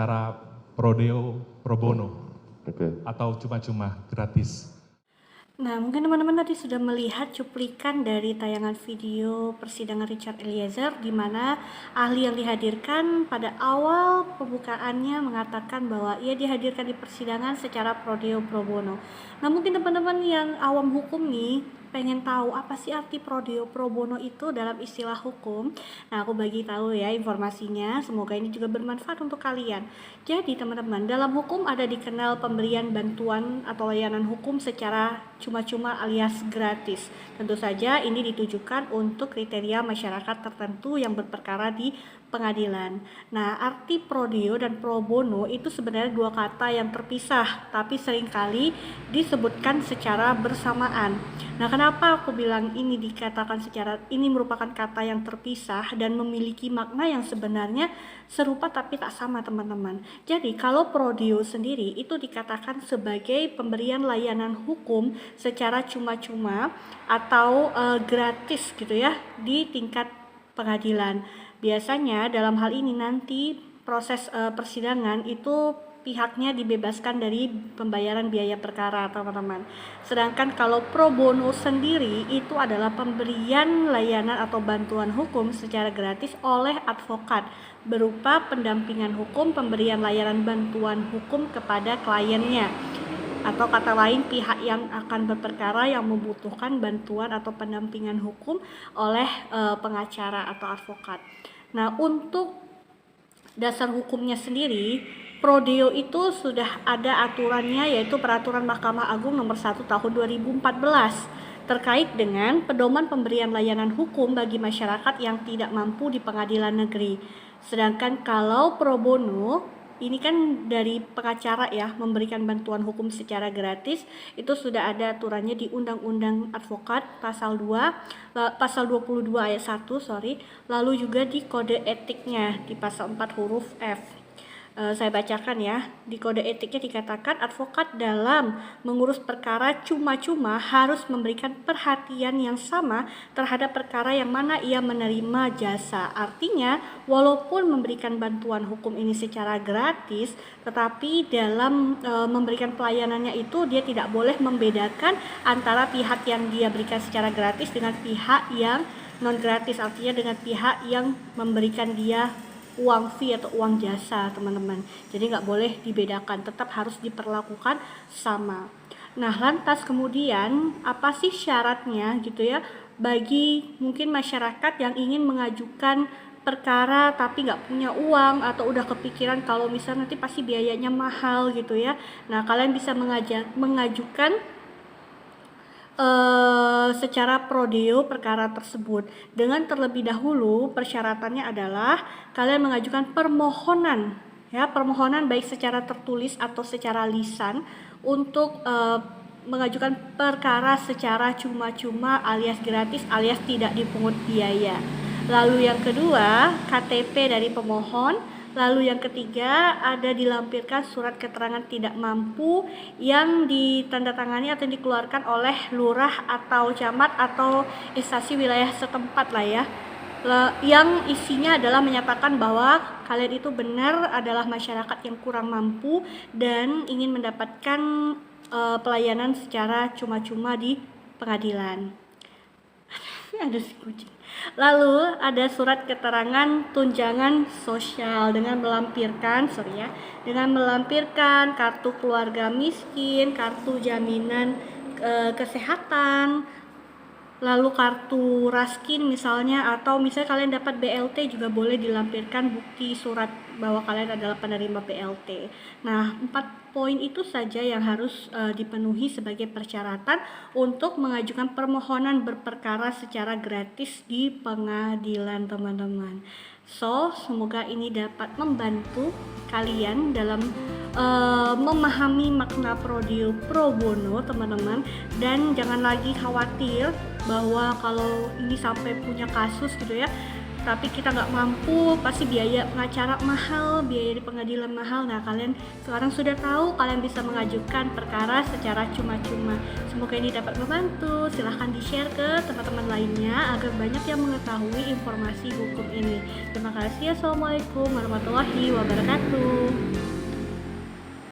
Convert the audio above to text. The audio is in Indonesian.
secara prodeo pro bono Oke. atau cuma-cuma gratis. Nah, mungkin teman-teman tadi sudah melihat cuplikan dari tayangan video persidangan Richard Eliezer di mana ahli yang dihadirkan pada awal pembukaannya mengatakan bahwa ia dihadirkan di persidangan secara prodeo pro bono. Nah, mungkin teman-teman yang awam hukum nih pengen tahu apa sih arti prodeo pro bono itu dalam istilah hukum. Nah, aku bagi tahu ya informasinya, semoga ini juga bermanfaat untuk kalian. Jadi teman-teman, dalam hukum ada dikenal pemberian bantuan atau layanan hukum secara cuma-cuma alias gratis. Tentu saja ini ditujukan untuk kriteria masyarakat tertentu yang berperkara di pengadilan. Nah, arti prodeo dan pro bono itu sebenarnya dua kata yang terpisah, tapi seringkali disebutkan secara bersamaan. Nah, kenapa aku bilang ini dikatakan secara ini merupakan kata yang terpisah dan memiliki makna yang sebenarnya serupa tapi tak sama, teman-teman. Jadi, kalau prodeo sendiri itu dikatakan sebagai pemberian layanan hukum secara cuma-cuma atau gratis gitu ya di tingkat pengadilan. Biasanya dalam hal ini nanti proses persidangan itu pihaknya dibebaskan dari pembayaran biaya perkara, teman-teman. Sedangkan kalau pro bono sendiri itu adalah pemberian layanan atau bantuan hukum secara gratis oleh advokat berupa pendampingan hukum, pemberian layanan bantuan hukum kepada kliennya. Atau kata lain pihak yang akan berperkara yang membutuhkan bantuan atau pendampingan hukum oleh pengacara atau advokat. Nah, untuk dasar hukumnya sendiri, prodeo itu sudah ada aturannya, yaitu Peraturan Mahkamah Agung Nomor 1 Tahun 2014 terkait dengan pedoman pemberian layanan hukum bagi masyarakat yang tidak mampu di pengadilan negeri. Sedangkan kalau pro bono ini kan dari pengacara ya, memberikan bantuan hukum secara gratis, itu sudah ada aturannya di Undang-Undang Advokat pasal 22 ayat 1, lalu juga di kode etiknya di pasal 4 huruf F. Saya bacakan ya, di kode etiknya dikatakan advokat dalam mengurus perkara cuma-cuma harus memberikan perhatian yang sama terhadap perkara yang mana ia menerima jasa. Artinya, walaupun memberikan bantuan hukum ini secara gratis, tetapi dalam memberikan pelayanannya itu dia tidak boleh membedakan antara pihak yang dia berikan secara gratis dengan pihak yang non gratis, artinya dengan pihak yang memberikan dia uang fee atau uang jasa, teman-teman. Jadi nggak boleh dibedakan, tetap harus diperlakukan sama. Nah, lantas kemudian apa sih syaratnya gitu ya bagi mungkin masyarakat yang ingin mengajukan perkara tapi nggak punya uang atau udah kepikiran kalau misalnya nanti pasti biayanya mahal gitu ya. Nah, kalian bisa mengajukan secara prodeo perkara tersebut. Dengan terlebih dahulu persyaratannya adalah kalian mengajukan permohonan ya, permohonan baik secara tertulis atau secara lisan untuk mengajukan perkara secara cuma-cuma alias gratis alias tidak dipungut biaya. Lalu yang kedua, KTP dari pemohon. Lalu yang ketiga, ada dilampirkan surat keterangan tidak mampu yang ditandatangani atau dikeluarkan oleh lurah atau camat atau instansi wilayah setempat lah ya, yang isinya adalah menyatakan bahwa kalian itu benar adalah masyarakat yang kurang mampu dan ingin mendapatkan pelayanan secara cuma-cuma di pengadilan. Ada si kucing. Lalu ada surat keterangan tunjangan sosial dengan melampirkan kartu keluarga miskin, kartu jaminan kesehatan, lalu kartu raskin misalnya, atau misalnya kalian dapat BLT juga boleh dilampirkan bukti surat bahwa kalian adalah penerima BLT. Nah, 4 poin itu saja yang harus dipenuhi sebagai persyaratan untuk mengajukan permohonan berperkara secara gratis di pengadilan, teman-teman. So, semoga ini dapat membantu kalian dalam memahami makna prodeo pro bono, teman-teman. Dan jangan lagi khawatir bahwa kalau ini sampai punya kasus gitu ya, tapi kita nggak mampu, pasti biaya pengacara mahal, biaya di pengadilan mahal. Nah, kalian sekarang sudah tahu, kalian bisa mengajukan perkara secara cuma-cuma. Semoga ini dapat membantu. Silahkan di-share ke teman-teman lainnya agar banyak yang mengetahui informasi hukum ini. Terima kasih. Assalamualaikum warahmatullahi wabarakatuh.